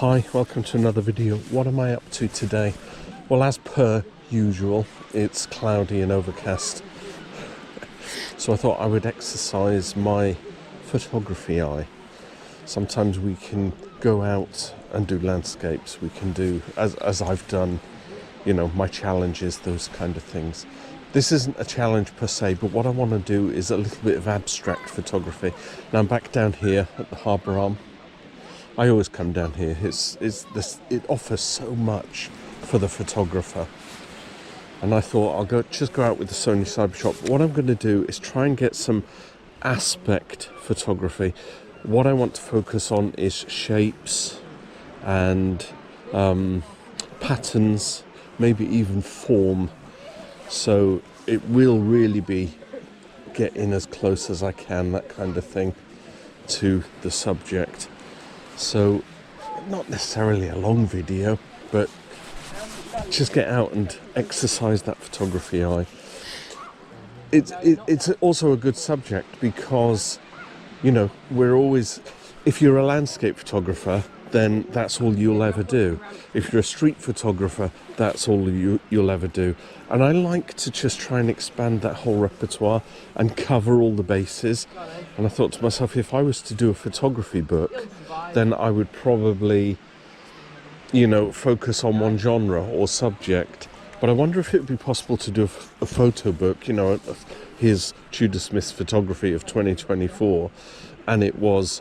Hi, welcome to another video. What am I up to today? Well, as per usual, it's cloudy and overcast. So I thought I would exercise my photography eye. Sometimes we can go out and do landscapes. We can do, as I've done, my challenges, those kind of things. This isn't a challenge per se, but what I want to do is a little bit of abstract photography. Now I'm back down here at the harbour arm. I always come down here. It offers so much for the photographer. And I thought I'll go out with the Sony Cybershot. But what I'm going to do is try and get some aspect photography. What I want to focus on is shapes and patterns, maybe even form. So it will really be getting as close as I can, that kind of thing, to the subject. So not necessarily a long video, but just get out and exercise that photography eye. It's also a good subject because, we're always, if you're a landscape photographer, then that's all you'll ever do. If you're a street photographer, that's all you'll ever do. And I like to just try and expand that whole repertoire and cover all the bases. And I thought to myself, if I was to do a photography book, then I would probably, focus on one genre or subject. But I wonder if it would be possible to do a photo book, here's Tudor Smith's photography of 2024, and it was,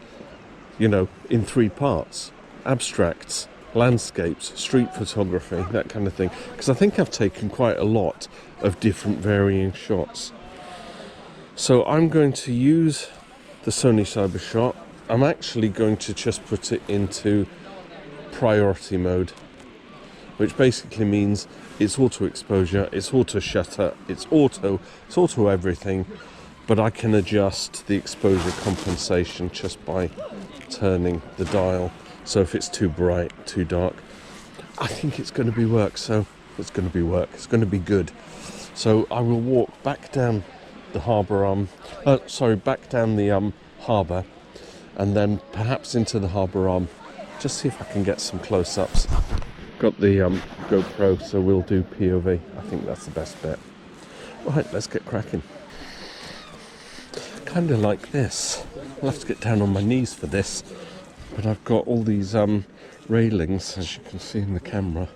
in 3 parts: abstracts, landscapes, street photography, that kind of thing. Because I think I've taken quite a lot of different varying shots. So I'm going to use the Sony Cybershot. I'm actually going to just put it into priority mode, which basically means it's auto exposure, it's auto shutter, it's auto everything, but I can adjust the exposure compensation just by turning the dial. So if it's too bright, too dark, I think it's going to be work. So it's going to be work. It's going to be good. So I will walk back down the harbour back down the harbour, and then perhaps into the harbour arm. Just see if I can get some close-ups. Got the GoPro, so we'll do POV. I think that's the best bet. Right, let's get cracking. Kind of like this. I'll have to get down on my knees for this. But I've got all these railings, as you can see in the camera.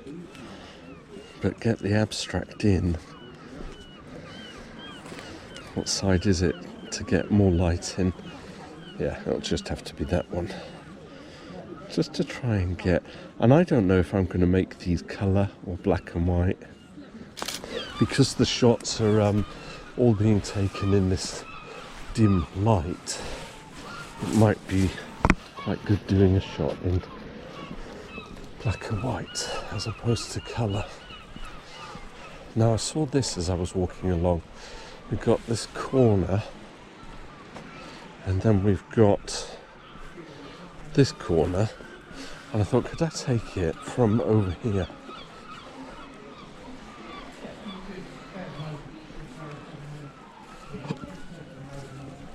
But get the abstract in. What side is it to get more light in? Yeah, it'll just have to be that one. Just to try and get... And I don't know if I'm going to make these colour or black and white. Because the shots are all being taken in this dim light, it might be quite good doing a shot in black and white as opposed to colour. Now I saw this as I was walking along. We've got this corner, and then we've got this corner, and I thought, could I take it from over here?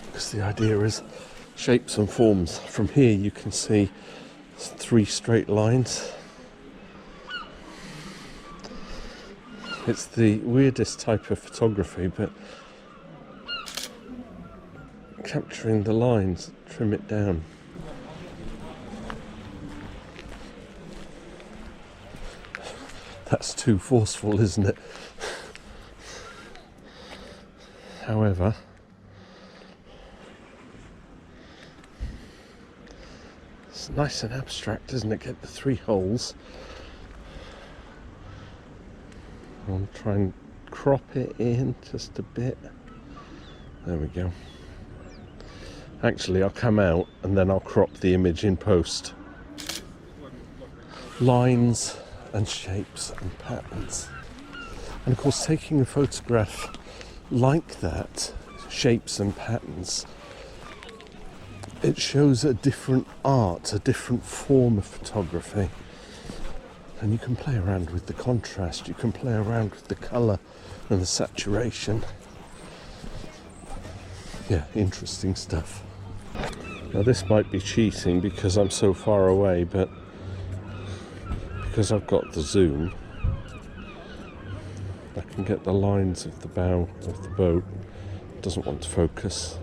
Because the idea is shapes and forms. From here you can see 3 straight lines. It's the weirdest type of photography, but capturing the lines, trim it down. That's too forceful, isn't it? However, it's nice and abstract, isn't it? Get the 3 holes. I'll try and crop it in just a bit. There we go. Actually, I'll come out and then I'll crop the image in post. Lines and shapes and patterns. And of course, taking a photograph like that, shapes and patterns, it shows a different art, a different form of photography. And you can play around with the contrast, you can play around with the colour and the saturation. Yeah, interesting stuff. Now this might be cheating because I'm so far away, but because I've got the zoom, I can get the lines of the bow of the boat. It doesn't want to focus.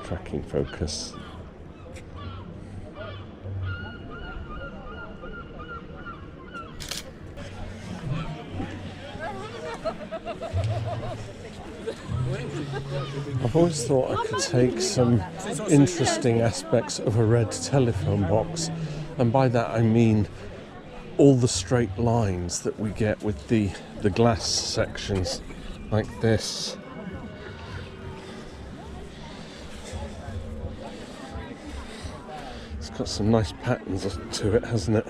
Tracking focus. I've always thought I could take some interesting aspects of a red telephone box, and by that I mean all the straight lines that we get with the glass sections, like this. It's got some nice patterns to it, hasn't it?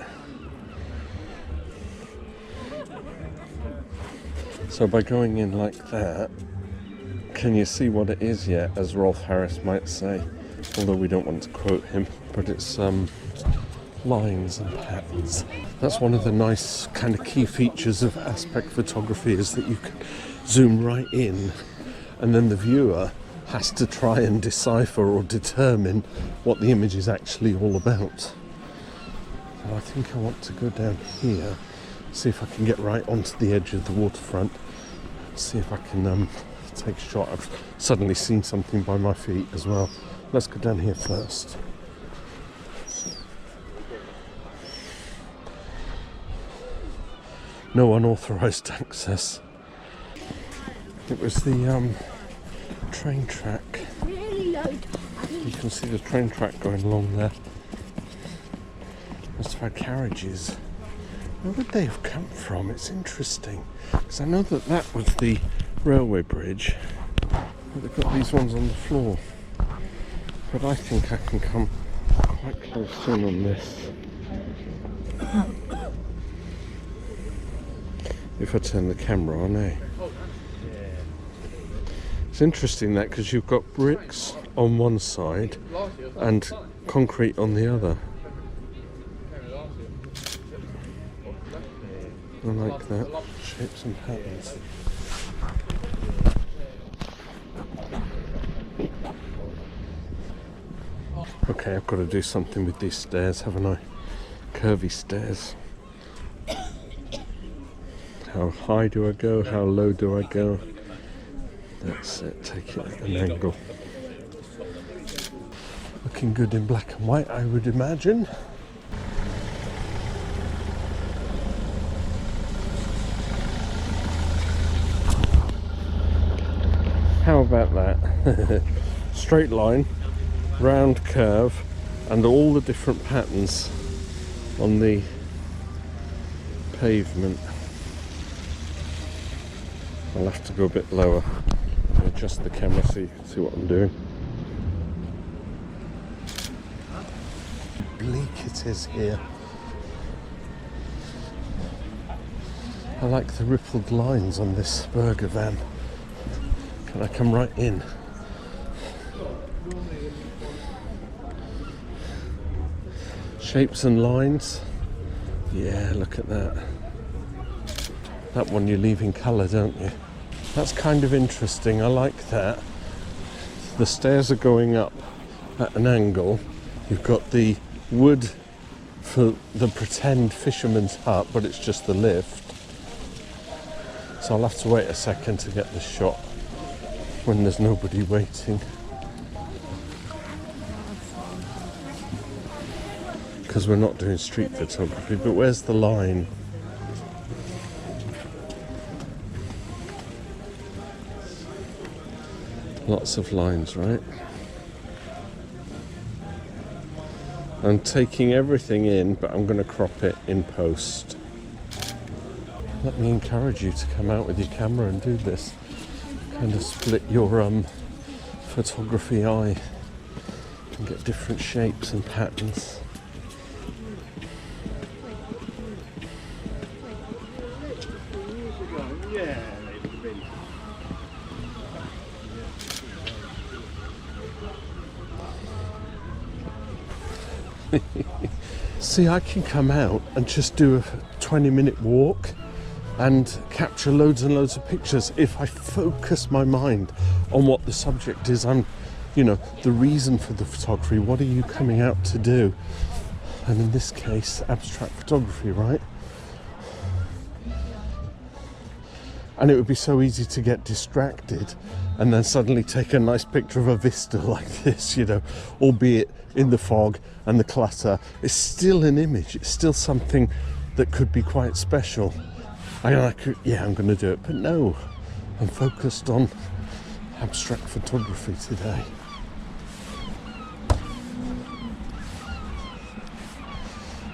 So by going in like that, can you see what it is yet, as Rolf Harris might say? Although we don't want to quote him, but it's lines and patterns. That's one of the nice kind of key features of aspect photography, is that you can zoom right in and then the viewer has to try and decipher or determine what the image is actually all about. So I think I want to go down here, see if I can get right onto the edge of the waterfront, see if I can take a shot. I've suddenly seen something by my feet as well. Let's go down here first. No unauthorized access. It was the train track. You can see the train track going along there. Must have had carriages. Where would they have come from? It's interesting, because I know that that was the railway bridge, but they've got these ones on the floor. But I think I can come quite close in on this. If I turn the camera on, eh? It's interesting that, because you've got bricks on one side and concrete on the other. I like that. Shapes and patterns. Okay, I've got to do something with these stairs, haven't I? Curvy stairs. How high do I go? How low do I go? That's it, take it at an angle. Looking good in black and white, I would imagine. How about that? Straight line, round curve, and all the different patterns on the pavement. I'll have to go a bit lower and adjust the camera so you can see what I'm doing. Bleak it is here. I like the rippled lines on this burger van. Can I come right in? Shapes and lines. Yeah, look at that. That one you leave in colour, don't you? That's kind of interesting. I like that. The stairs are going up at an angle. You've got the wood for the pretend fisherman's hut, but it's just the lift. So I'll have to wait a second to get the shot when there's nobody waiting. Because we're not doing street photography, but where's the line? Lots of lines, right? I'm taking everything in, but I'm going to crop it in post. Let me encourage you to come out with your camera and do this. Kind of split your photography eye and get different shapes and patterns. See, I can come out and just do a 20-minute walk and capture loads and loads of pictures if I focus my mind on what the subject is. The reason for the photography. What are you coming out to do? And in this case, abstract photography, right? And it would be so easy to get distracted and then suddenly take a nice picture of a vista like this, you know, albeit in the fog and the clutter. It's still an image, it's still something that could be quite special. I'm going to do it, but no, I'm focused on abstract photography today.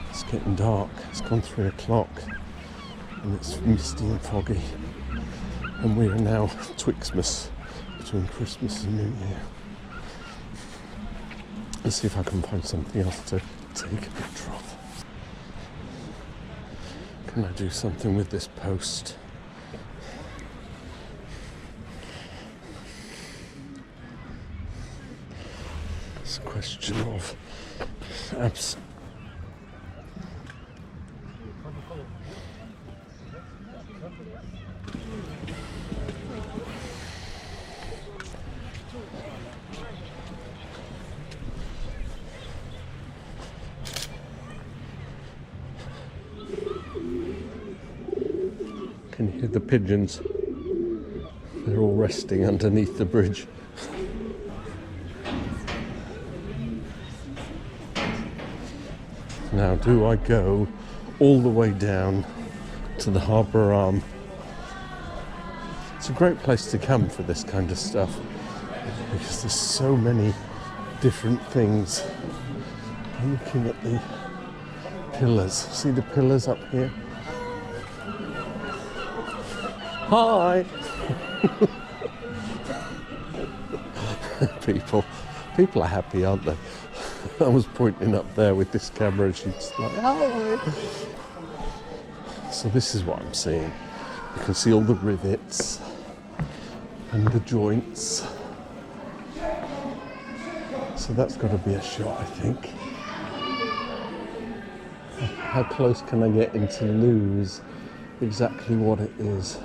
It's getting dark, it's gone 3 o'clock and it's misty and foggy. And we are now Twixmas, between Christmas and New Year. Let's see if I can find something else to take a picture of. Can I do something with this post? It's a question of Can you hear the pigeons? They're all resting underneath the bridge. Now, do I go all the way down to the harbour arm? It's a great place to come for this kind of stuff because there's so many different things. I'm looking at the pillars. See the pillars up here? Hi! People are happy, aren't they? I was pointing up there with this camera and she's like, hi! So this is what I'm seeing. You can see all the rivets and the joints. So that's got to be a shot, I think. How close can I get in to lose exactly what it is?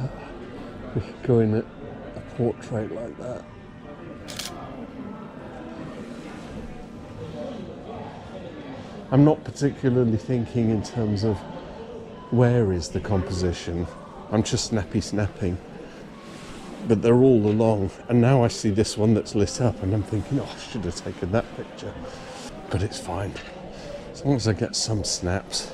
We could go in at a portrait like that. I'm not particularly thinking in terms of where is the composition. I'm just snapping. But they're all along. And now I see this one that's lit up and I'm thinking, oh, I should have taken that picture. But it's fine. As long as I get some snaps.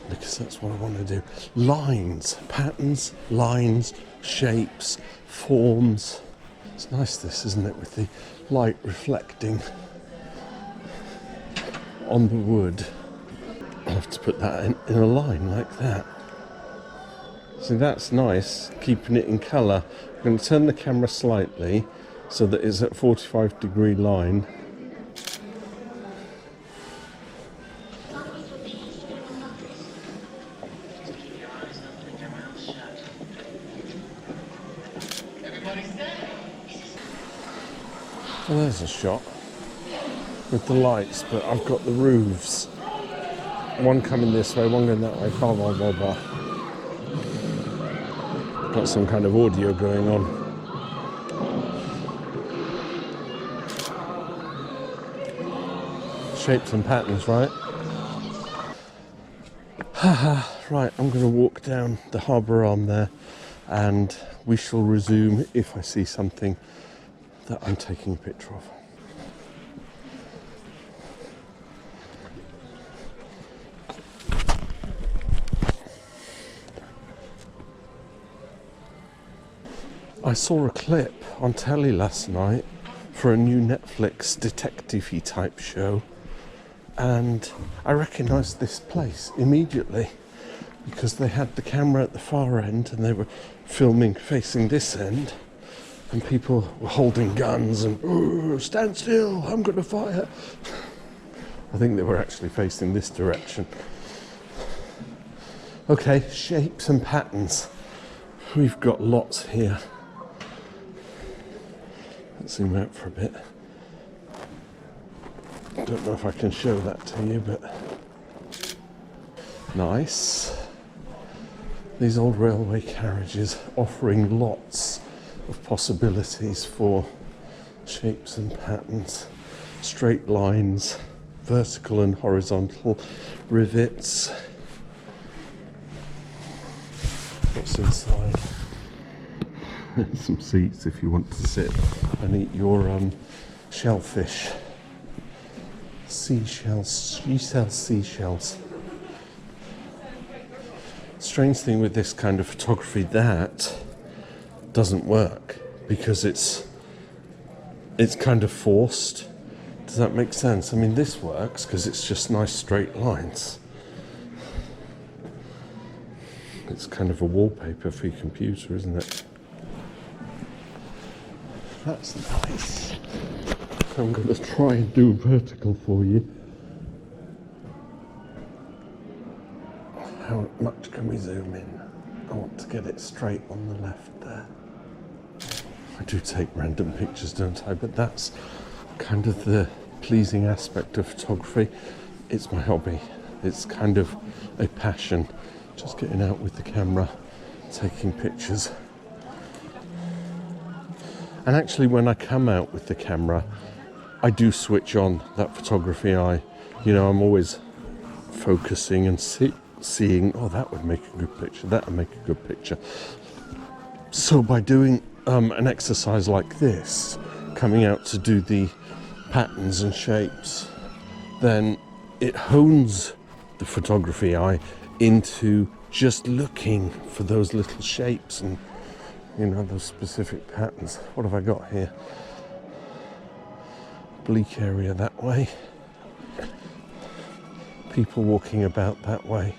Because that's what I want to do. Lines, patterns, lines, shapes, forms. It's nice this, isn't it, with the light reflecting on the wood. I'll have to put that in a line like that. So that's nice, keeping it in colour. I'm going to turn the camera slightly so that it's at 45-degree line. Well, there's a shot with the lights, but I've got the roofs. One coming this way, one going that way, blah, blah, blah, blah. Got some kind of audio going on. Shapes and patterns, right? Right, I'm going to walk down the harbour arm there and we shall resume if I see something that I'm taking a picture of. I saw a clip on telly last night for a new Netflix detective-y type show, and I recognised this place immediately because they had the camera at the far end and they were filming facing this end, and people were holding guns and stand still, I'm going to fire. I think they were actually facing this direction. Okay, shapes and patterns. We've got lots here. Let's zoom out for a bit. I don't know if I can show that to you, but nice. These old railway carriages offering lots of possibilities for shapes and patterns, straight lines, vertical and horizontal rivets. What's inside? Some seats if you want to sit and eat your shellfish. Seashells. She sells seashells. Strange thing with this kind of photography, that doesn't work because it's kind of forced. Does that make sense? I mean, this works because it's just nice straight lines. It's kind of a wallpaper for your computer, isn't it? That's nice. I'm going to try and do vertical for you. How much can we zoom in? I want to get it straight on the left there. I do take random pictures, don't I? But that's kind of the pleasing aspect of photography. It's my hobby. It's kind of a passion. Just getting out with the camera, taking pictures. And actually, when I come out with the camera, I do switch on that photography eye. You know, I'm always focusing and seeing, oh, that would make a good picture, that would make a good picture. So by doing an exercise like this, coming out to do the patterns and shapes, then it hones the photography eye into just looking for those little shapes and, you know, those specific patterns. What have I got here? Bleak area that way. People walking about that way.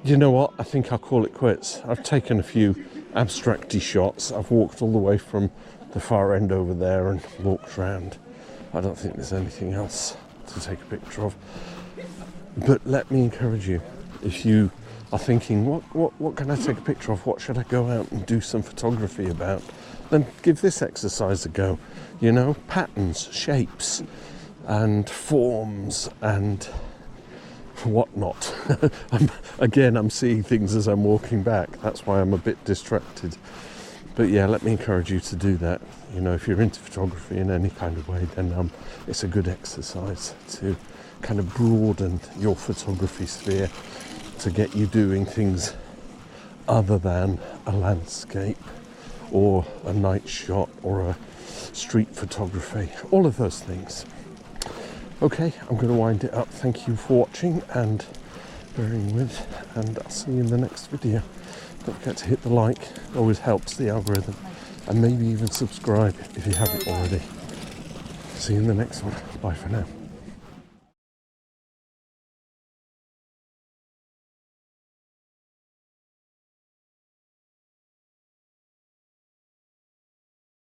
You know what? I think I'll call it quits. I've taken a few abstracty shots. I've walked all the way from the far end over there and walked around. I don't think there's anything else to take a picture of. But let me encourage you, if you are thinking, what can I take a picture of? What should I go out and do some photography about? Then give this exercise a go. You know, patterns, shapes, and forms, and whatnot. I'm seeing things as I'm walking back. That's why I'm a bit distracted. But yeah, let me encourage you to do that. You know, if you're into photography in any kind of way, then it's a good exercise to kind of broaden your photography sphere, to get you doing things other than a landscape or a night shot or a street photography, all of those things. Okay, I'm going to wind it up. Thank you for watching and bearing with, and I'll see you in the next video. Don't forget to hit the like, it always helps the algorithm, and maybe even subscribe if you haven't already. See you in the next one. Bye for now.